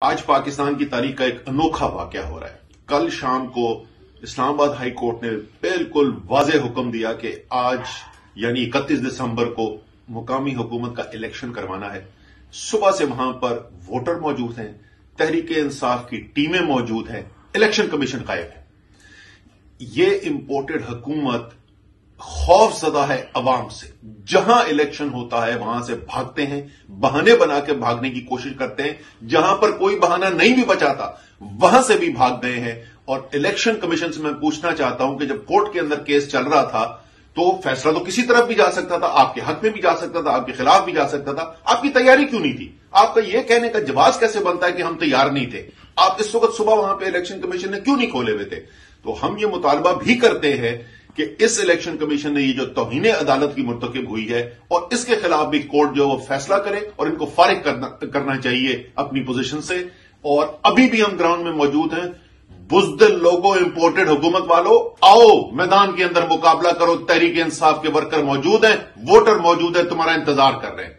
آج پاکستان کی تاریخ کا ایک انوکھا واقعہ ہو رہا ہے۔ کل شام کو اسلام آباد ہائی کورٹ نے بالکل واضح حکم دیا کہ آج یعنی 31 دسمبر کو مقامی حکومت کا الیکشن کروانا ہے۔ صبح سے وہاں پر ووٹر موجود ہیں، تحریک انصاف کی ٹیمیں موجود ہیں، الیکشن کمیشن قائم ہے۔ یہ امپورٹڈ حکومت خوف زدہ ہے عوام سے، جہاں الیکشن ہوتا ہے وہاں سے بھاگتے ہیں، بہانے بنا کے بھاگنے کی کوشش کرتے ہیں، جہاں پر کوئی بہانہ نہیں بھی بچاتا وہاں سے بھی بھاگ گئے ہیں۔ اور الیکشن کمیشن سے میں پوچھنا چاہتا ہوں کہ جب کورٹ کے اندر کیس چل رہا تھا تو فیصلہ تو کسی طرف بھی جا سکتا تھا، آپ کے حق میں بھی جا سکتا تھا، آپ کے خلاف بھی جا سکتا تھا، آپ کی تیاری کیوں نہیں تھی؟ آپ کا یہ کہنے کا جواز کیسے بنتا ہے کہ ہم تیار نہیں تھے؟ آپ اس وقت صبح وہاں پہ الیکشن کمیشن نے کیوں نہیں کھولے ہوئے تھے؟ تو ہم یہ مطالبہ بھی کرتے ہیں کہ اس الیکشن کمیشن نے یہ جو توہین عدالت کی مرتکب ہوئی ہے اور اس کے خلاف بھی کورٹ جو وہ فیصلہ کرے اور ان کو فارغ کرنا چاہیے اپنی پوزیشن سے۔ اور ابھی بھی ہم گراؤنڈ میں موجود ہیں۔ بزدل لوگوں، امپورٹڈ حکومت والوں، آؤ میدان کے اندر مقابلہ کرو، تحریک انصاف کے ورکر موجود ہیں، ووٹر موجود ہیں، تمہارا انتظار کر رہے ہیں۔